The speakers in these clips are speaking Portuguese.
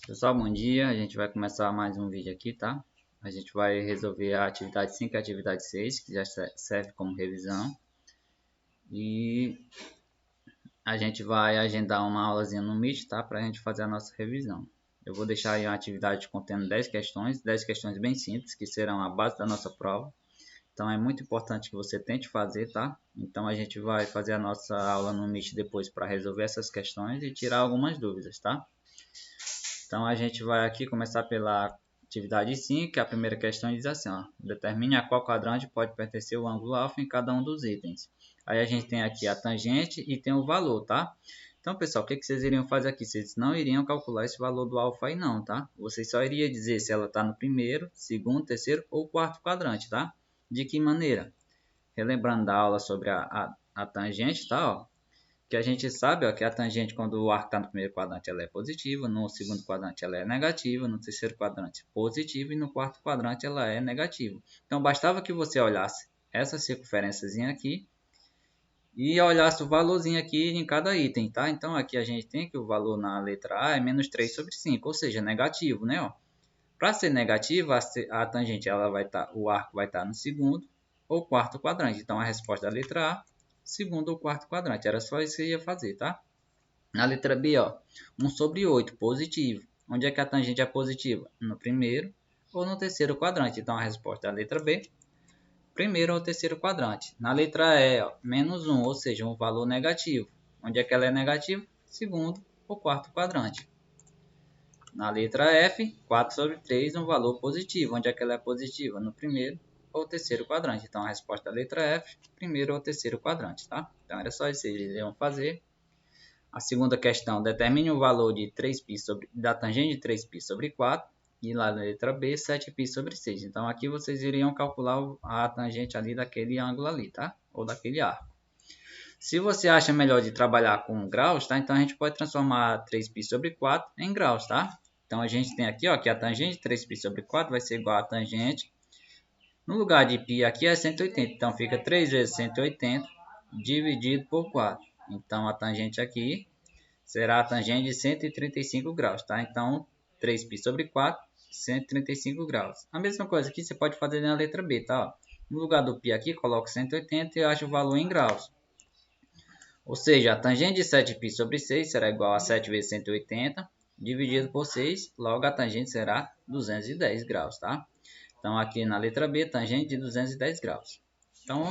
Pessoal, bom dia. A gente vai começar mais um vídeo aqui, tá? A gente vai resolver a atividade 5 e a atividade 6, que já serve como revisão. E a gente vai agendar uma aulazinha no Meet, tá? Para a gente fazer a nossa revisão. Eu vou deixar aí uma atividade contendo 10 questões bem simples, que serão a base da nossa prova. Então é muito importante que você tente fazer, tá? Então a gente vai fazer a nossa aula no Meet depois para resolver essas questões e tirar algumas dúvidas, tá? Então a gente vai aqui começar pela atividade 5, que a primeira questão diz assim, ó, determine a qual quadrante pode pertencer o ângulo alfa em cada um dos itens. Aí a gente tem aqui a tangente e tem o valor, tá? Então, pessoal, o que vocês iriam fazer aqui? Vocês não iriam calcular esse valor do alfa aí não, tá? Vocês só iriam dizer se ela está no primeiro, segundo, terceiro ou quarto quadrante, tá? De que maneira? Relembrando da aula sobre a tangente, tá? Ó, que a gente sabe, ó, que a tangente, quando o arco está no primeiro quadrante, ela é positiva, no segundo quadrante ela é negativa, no terceiro quadrante positiva e no quarto quadrante ela é negativa. Então, bastava que você olhasse essa circunferênciazinha aqui e olhasse o valorzinho aqui em cada item, tá? Então, aqui a gente tem que o valor na letra A é menos 3 sobre 5, ou seja, negativo, né? Para ser negativo, a tangente, ela vai estar, o arco vai estar no segundo ou quarto quadrante. Então, a resposta da letra A, segundo ou quarto quadrante. Era só isso que eu ia fazer, tá? Na letra B, ó, 1 sobre 8, positivo. Onde é que a tangente é positiva? No primeiro ou no terceiro quadrante. Então, a resposta é a letra B, primeiro ou terceiro quadrante. Na letra E, ó, menos 1, ou seja, um valor negativo. Onde é que ela é negativa? Segundo ou quarto quadrante. Na letra F, 4 sobre 3, um valor positivo. Onde é que ela é positiva? No primeiro ou terceiro quadrante. Então, a resposta é a letra F, primeiro ou terceiro quadrante, tá? Então, era só isso que eles iam fazer. A segunda questão, determine o valor de 3π da tangente de 3π sobre 4. E lá na letra B, 7π sobre 6. Então, aqui vocês iriam calcular a tangente ali daquele ângulo ali, tá? Ou daquele arco. Se você acha melhor de trabalhar com graus, tá? Então, a gente pode transformar 3π sobre 4 em graus, tá? Então, a gente tem aqui, ó, que a tangente de 3π sobre 4 vai ser igual a tangente. No lugar de π aqui é 180. Então, fica 3 vezes 180 dividido por 4. Então, a tangente aqui será a tangente de 135 graus, tá? Então, 3π sobre 4, 135 graus. A mesma coisa aqui você pode fazer na letra B, tá? No lugar do π aqui, coloco 180 e acho o valor em graus. Ou seja, a tangente de 7π sobre 6 será igual a 7 vezes 180, dividido por 6, logo a tangente será 210 graus, tá? Então, aqui na letra B, tangente de 210 graus. Então,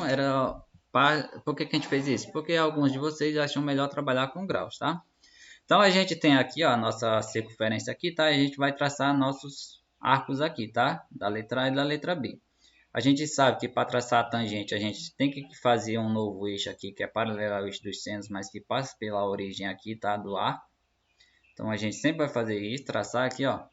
por que a gente fez isso? Porque alguns de vocês acham melhor trabalhar com graus, tá? Então, a gente tem aqui, ó, a nossa circunferência aqui, tá? A gente vai traçar nossos arcos aqui, tá? Da letra A e da letra B. A gente sabe que para traçar a tangente, a gente tem que fazer um novo eixo aqui, que é paralelo ao eixo dos senos, mas que passa pela origem aqui, tá? Do arco. Então, a gente sempre vai fazer isso, traçar aqui, ó,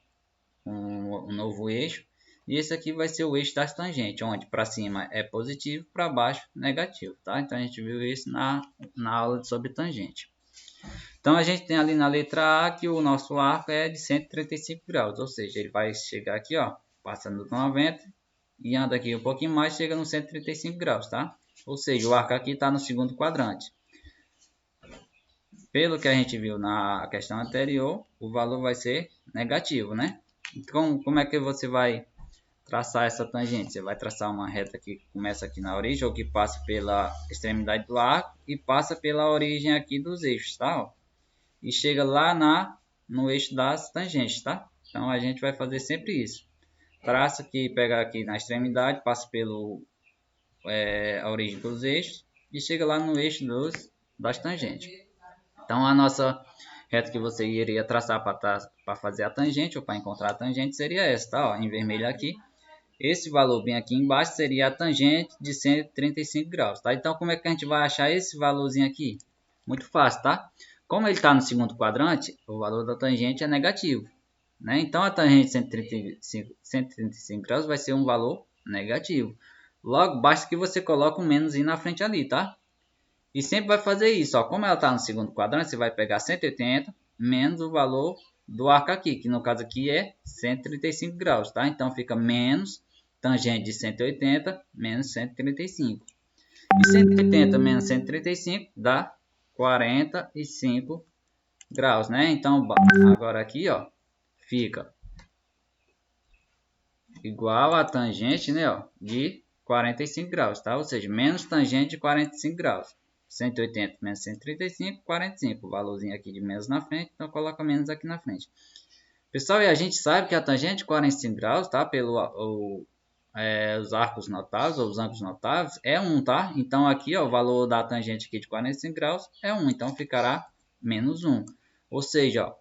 um novo eixo. E esse aqui vai ser o eixo das tangentes, onde para cima é positivo, para baixo negativo, tá? Então, a gente viu isso na aula sobre tangente. Então, a gente tem ali na letra A que o nosso arco é de 135 graus, ou seja, ele vai chegar aqui, ó, passando do 90 e anda aqui um pouquinho mais, chega no 135 graus, tá? Ou seja, o arco aqui está no segundo quadrante. Pelo que a gente viu na questão anterior, o valor vai ser negativo, né? Então, como é que você vai traçar essa tangente? Você vai traçar uma reta que começa aqui na origem, ou que passa pela extremidade do arco e passa pela origem aqui dos eixos, tá? E chega lá no eixo das tangentes, tá? Então, a gente vai fazer sempre isso. Traça aqui, pega aqui na extremidade, passa pelo a origem dos eixos e chega lá no eixo das tangentes. Então, a nossa reta que você iria traçar para fazer a tangente ou para encontrar a tangente seria essa, tá? Ó, em vermelho aqui. Esse valor bem aqui embaixo seria a tangente de 135 graus, tá? Então, como é que a gente vai achar esse valorzinho aqui? Muito fácil, tá? Como ele está no segundo quadrante, o valor da tangente é negativo, né? Então, a tangente de 135 graus vai ser um valor negativo. Logo, basta que você coloque um menos na frente ali, tá? E sempre vai fazer isso, ó. Como ela está no segundo quadrante, você vai pegar 180 menos o valor do arco aqui, que no caso aqui é 135 graus, tá? Então, fica menos tangente de 180 menos 135. E 180 menos 135 dá 45 graus, né? Então, agora aqui, ó, fica igual a tangente, né, ó, de 45 graus, tá? Ou seja, menos tangente de 45 graus. 180 menos 135, 45. O valorzinho aqui de menos na frente, então coloca menos aqui na frente. Pessoal, e a gente sabe que a tangente de 45 graus, tá? Os arcos notáveis, ou os ângulos notáveis, é 1, tá? Então aqui, ó, o valor da tangente aqui de 45 graus é 1, então ficará menos 1. Ou seja, ó,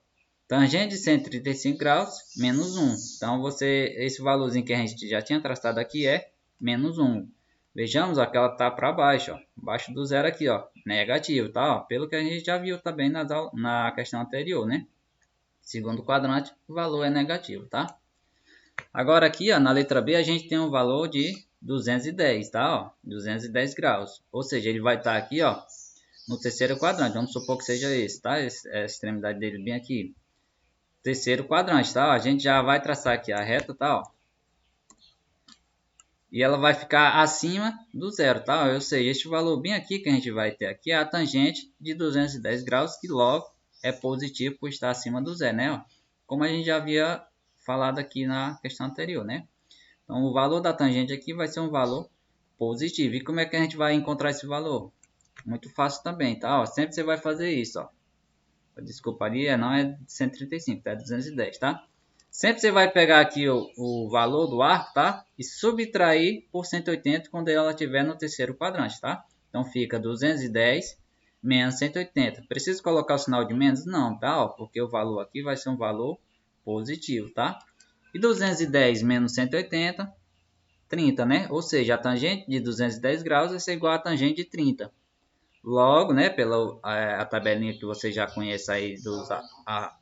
tangente de 135 graus, menos 1. Então, esse valorzinho que a gente já tinha traçado aqui é menos 1. Vejamos, ó, que ela está para baixo, ó, abaixo do zero aqui, ó, negativo, tá? Ó, pelo que a gente já viu também na questão anterior, né? Segundo quadrante, o valor é negativo, tá? Agora aqui, ó, na letra B, a gente tem um valor de 210, tá? Ó, 210 graus. Ou seja, ele vai estar aqui, ó, no terceiro quadrante. Vamos supor que seja esse, tá? A extremidade dele bem aqui. Terceiro quadrante, tá? Ó, a gente já vai traçar aqui a reta, tá? Ó, e ela vai ficar acima do zero, tá? Ou seja, este valor bem aqui que a gente vai ter aqui é a tangente de 210 graus, que logo é positivo por estar acima do zero, né? Ó, como a gente já havia falado aqui na questão anterior, né? Então, o valor da tangente aqui vai ser um valor positivo. E como é que a gente vai encontrar esse valor? Muito fácil também, tá? Ó, sempre você vai fazer isso, ó. Desculpa, ali não é 135, tá? É 210, tá? Sempre você vai pegar aqui o valor do arco, tá? E subtrair por 180 quando ela estiver no terceiro quadrante, tá? Então, fica 210 menos 180. Preciso colocar o sinal de menos? Não, tá? Ó, porque o valor aqui vai ser um valor positivo, tá? E 210 menos 180, 30, né? Ou seja, a tangente de 210 graus vai ser igual a tangente de 30. Logo, né, pela a tabelinha que você já conhece aí dos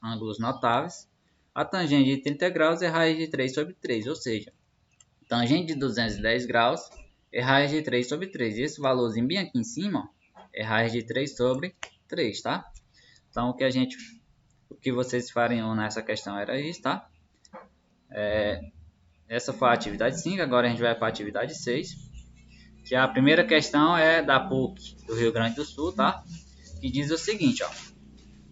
ângulos notáveis, a tangente de 30 graus é raiz de 3 sobre 3, ou seja, tangente de 210 graus é raiz de 3 sobre 3. E esse valorzinho bem aqui em cima é raiz de 3 sobre 3, tá? Então, o que vocês fariam nessa questão era isso, tá? Essa foi a atividade 5, agora a gente vai para a atividade 6. Que a primeira questão é da PUC do Rio Grande do Sul, tá? Que diz o seguinte, ó.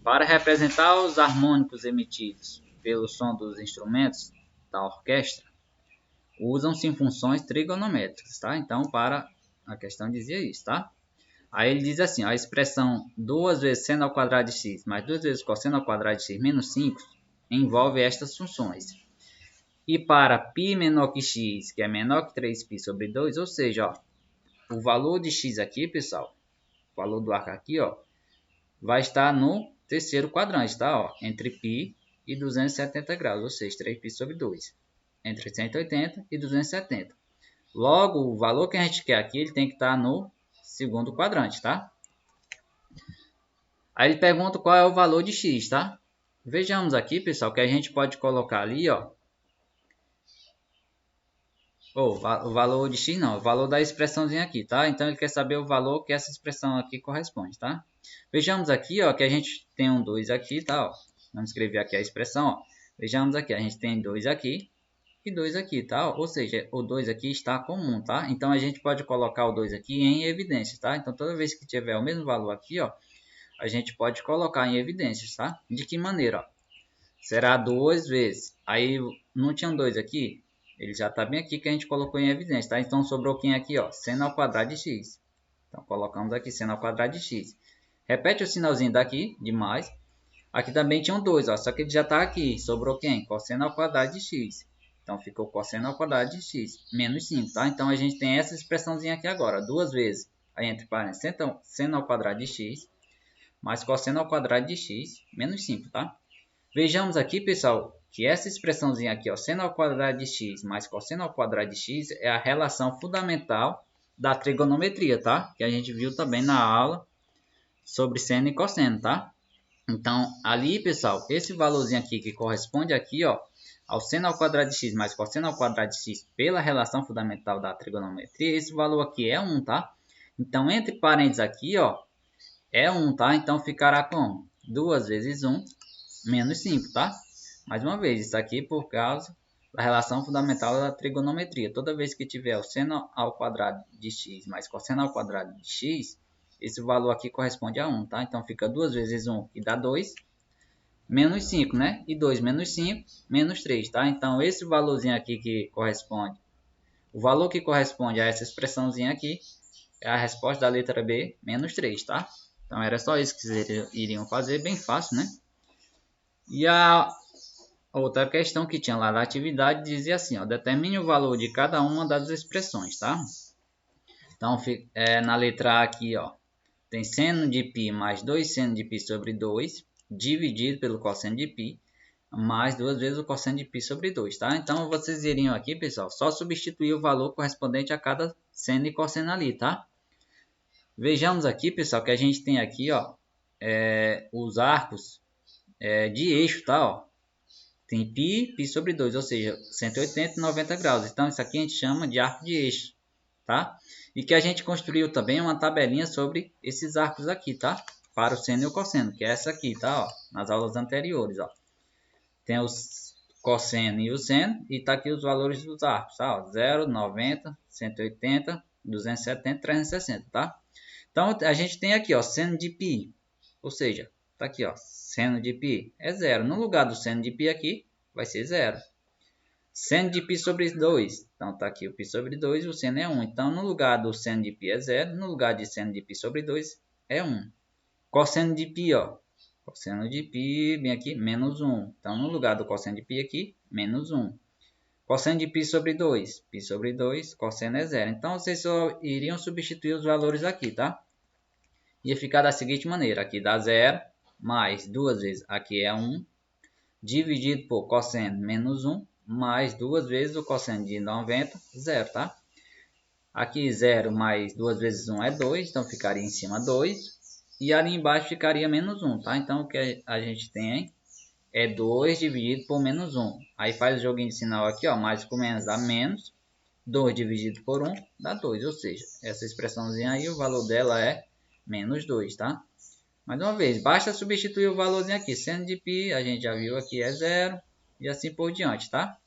Para representar os harmônicos emitidos pelo som dos instrumentos da orquestra, usam-se funções trigonométricas, tá? Então, para a questão dizia isso, tá? Aí ele diz assim, ó, a expressão 2 vezes seno ao quadrado de x mais 2 vezes cosseno ao quadrado de x menos 5 envolve estas funções. E para π menor que x, que é menor que 3π sobre 2, ou seja, ó, o valor de x aqui, pessoal, o valor do arco aqui, ó, vai estar no terceiro quadrante, tá? Ó, entre π e 270 graus, ou seja, 3π sobre 2. Entre 180 e 270. Logo, o valor que a gente quer aqui, ele tem que estar no segundo quadrante, tá? Aí ele pergunta qual é o valor de x, tá? Vejamos aqui, pessoal, que a gente pode colocar ali, ó, o valor de x não, o valor da expressãozinha aqui, tá? Então ele quer saber o valor que essa expressão aqui corresponde, tá? Vejamos aqui, ó, que a gente tem um 2 aqui, tá? Ó, vamos escrever aqui a expressão, ó. Vejamos aqui, a gente tem 2 aqui e 2 aqui, tá? Ou seja, o 2 aqui está comum, tá? Então a gente pode colocar o 2 aqui em evidência, tá? Então toda vez que tiver o mesmo valor aqui, ó, a gente pode colocar em evidências, tá? De que maneira, ó? Será 2 vezes. Aí não tinha um 2 aqui? Ele já está bem aqui que a gente colocou em evidência, tá? Então sobrou quem aqui, ó? Seno ao quadrado de x. Então colocamos aqui seno ao quadrado de x. Repete o sinalzinho daqui, de mais. Aqui também tinha um 2, ó, só que ele já está aqui. Sobrou quem? Cosseno ao quadrado de x. Então ficou cosseno ao quadrado de x, menos 5, tá? Então a gente tem essa expressãozinha aqui agora, 2 vezes. Aí entre parênteses, seno ao quadrado de x, mais cosseno ao quadrado de x, menos 5, tá? Vejamos aqui, pessoal, que essa expressãozinha aqui, ó, seno ao quadrado de x mais cosseno ao quadrado de x, é a relação fundamental da trigonometria, tá? Que a gente viu também na aula sobre seno e cosseno, tá? Então, ali, pessoal, esse valorzinho aqui que corresponde aqui, ó, ao seno ao quadrado de x mais cosseno ao quadrado de x pela relação fundamental da trigonometria, esse valor aqui é 1, tá? Então, entre parênteses aqui, ó, é 1, tá? Então, ficará como? 2 vezes 1 menos 5, tá? Mais uma vez, isso aqui por causa da relação fundamental da trigonometria. Toda vez que tiver o seno ao quadrado de x mais cosseno ao quadrado de x, esse valor aqui corresponde a 1, tá? Então, fica 2 vezes 1, que dá 2, menos 5, né? E 2 menos 5, menos 3, tá? Então, esse valorzinho aqui que corresponde, o valor que corresponde a essa expressãozinha aqui, é a resposta da letra B, menos 3, tá? Então, era só isso que vocês iriam fazer, bem fácil, né? E a outra questão que tinha lá da atividade dizia assim, ó, determine o valor de cada uma das expressões, tá? Então, na letra A aqui, ó, tem seno de π mais 2 seno de π sobre 2, dividido pelo cosseno de π, mais duas vezes o cosseno de π sobre 2, tá? Então, vocês iriam aqui, pessoal, só substituir o valor correspondente a cada seno e cosseno ali, tá? Vejamos aqui, pessoal, que a gente tem aqui, ó, os arcos de eixo, tá? Ó. Tem π sobre 2, ou seja, 180 e 90 graus. Então, isso aqui a gente chama de arco de eixo, tá? E que a gente construiu também uma tabelinha sobre esses arcos aqui, tá? Para o seno e o cosseno, que é essa aqui, tá? Ó, nas aulas anteriores, ó. Tem os cosseno e o seno, e tá aqui os valores dos arcos, tá? Ó, 0, 90, 180, 270, 360, tá? Então, a gente tem aqui, ó, seno de π, ou seja, tá aqui, ó, seno de π é 0. No lugar do seno de π aqui, vai ser 0. Seno de π sobre 2, então tá aqui o π sobre 2 e o seno é 1. Então, no lugar do seno de π é 0, no lugar de seno de π sobre 2 é 1. Cosseno de π, ó, cosseno de π, bem aqui, menos 1. Então, no lugar do cosseno de π aqui, menos 1. Cosseno de π sobre 2, π sobre 2, cosseno é 0. Então, vocês só iriam substituir os valores aqui, tá? Ia ficar da seguinte maneira, aqui dá 0, mais duas vezes, aqui é 1, dividido por cosseno menos 1, mais duas vezes o cosseno de 90, 0, tá? Aqui 0 mais duas vezes 1 é 2, então ficaria em cima 2, e ali embaixo ficaria menos 1, tá? Então o que a gente tem é 2 dividido por menos 1. Aí faz o joguinho de sinal aqui, ó, mais com menos dá menos, 2 dividido por 1 dá 2, ou seja, essa expressãozinha aí, o valor dela é menos 2, tá? Mais uma vez, basta substituir o valorzinho aqui. Seno de π, a gente já viu aqui, é 0. E assim por diante, tá?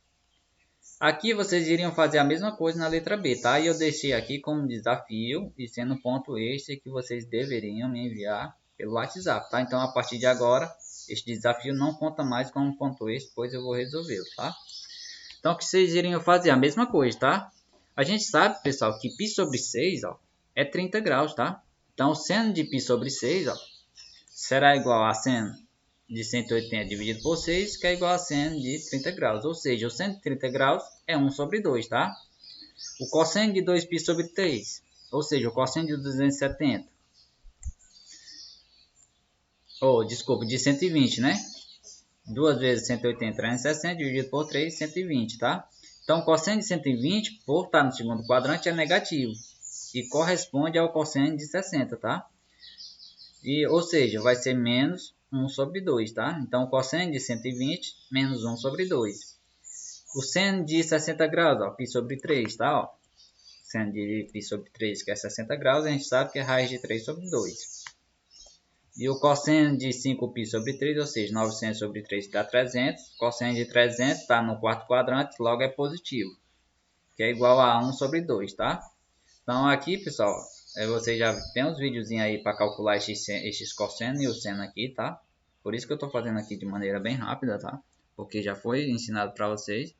Aqui vocês iriam fazer a mesma coisa na letra B, tá? E eu deixei aqui como desafio e sendo ponto extra que vocês deveriam me enviar pelo WhatsApp, tá? Então, a partir de agora, este desafio não conta mais como ponto extra, pois eu vou resolvê-lo, tá? Então, o que vocês iriam fazer? A mesma coisa, tá? A gente sabe, pessoal, que π sobre 6, ó, é 30 graus, tá? Então, seno de π sobre 6, ó, será igual a seno de 180 dividido por 6, que é igual a seno de 30 graus. Ou seja, o seno de 30 graus é 1 sobre 2, tá? O cosseno de 2π sobre 3, ou seja, o cosseno de 270. Desculpa, de 120, né? 2 vezes 180, 360, dividido por 3, 120, tá? Então, o cosseno de 120, por estar no segundo quadrante, é negativo. E corresponde ao cosseno de 60, tá? Ou seja, vai ser menos 1 sobre 2, tá? Então, o cosseno de 120 menos 1 sobre 2. O seno de 60 graus, ó, π sobre 3, tá? Ó. Seno de π sobre 3, que é 60 graus, a gente sabe que é raiz de 3 sobre 2. E o cosseno de 5π sobre 3, ou seja, 900 sobre 3 dá 300. O cosseno de 300 está no quarto quadrante, logo é positivo, que é igual a 1 sobre 2, tá? Então, aqui, pessoal, você já tem uns videozinhos aí para calcular esses cossenos e o seno aqui, tá? Por isso que eu estou fazendo aqui de maneira bem rápida, tá? Porque já foi ensinado para vocês.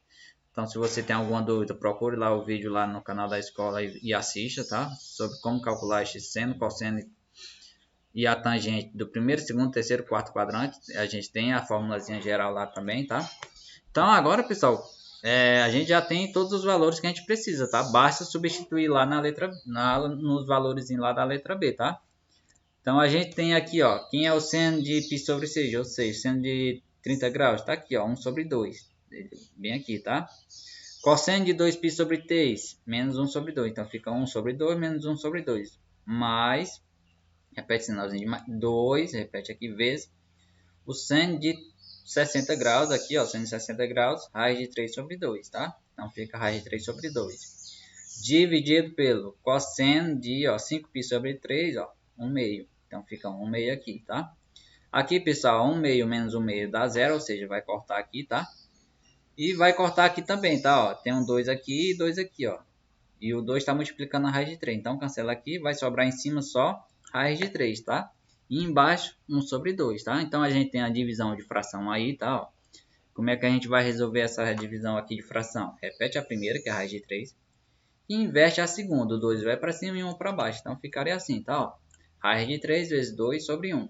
Então, se você tem alguma dúvida, procure lá o vídeo lá no canal da escola e assista, tá? Sobre como calcular este seno, cosseno e a tangente do primeiro, segundo, terceiro, quarto quadrante. A gente tem a formulazinha geral lá também, tá? Então, agora, pessoal, a gente já tem todos os valores que a gente precisa, tá? Basta substituir lá nos valores lá da letra B, tá? Então, a gente tem aqui, ó, quem é o seno de π sobre 6, ou seja, seno de 30 graus, tá aqui, ó, 1 sobre 2, bem aqui, tá? Cosseno de 2π sobre 3, menos 1 sobre 2, então fica 1 sobre 2, menos 1 sobre 2, mais, repete o sinalzinho de mais, 2, repete aqui, vezes, o seno de 60 graus, aqui, ó, seno de 60 graus, raiz de 3 sobre 2, tá? Então, fica raiz de 3 sobre 2. Dividido pelo cosseno de, ó, 5π sobre 3, ó, 1 meio. Então, fica 1 meio aqui, tá? Aqui, pessoal, 1 meio menos 1 meio dá 0, ou seja, vai cortar aqui, tá? E vai cortar aqui também, tá? Ó, tem um 2 aqui e 2 aqui, ó. E o 2 está multiplicando a raiz de 3. Então, cancela aqui, vai sobrar em cima só raiz de 3, tá? E embaixo 1 sobre 2, tá? Então a gente tem a divisão de fração aí, tá? Ó. Como é que a gente vai resolver essa divisão aqui de fração? Repete a primeira, que é a raiz de 3. E inverte a segunda. O 2 vai para cima e 1 para baixo. Então ficaria assim, tá? Ó. Raiz de 3 vezes 2 sobre 1.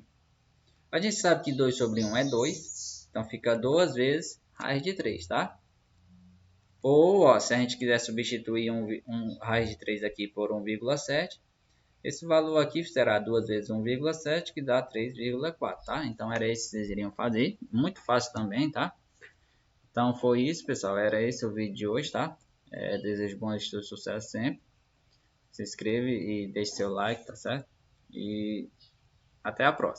A gente sabe que 2 sobre 1 é 2. Então fica 2 vezes raiz de 3, tá? Ou, ó, se a gente quiser substituir um raiz de 3 aqui por 1,7, esse valor aqui será 2 vezes 1,7, que dá 3,4, tá? Então era isso que vocês iriam fazer. Muito fácil também, tá? Então foi isso, pessoal. Era esse o vídeo de hoje, tá? Desejo bom estudo, sucesso sempre. Se inscreve e deixe seu like, tá certo? E até a próxima.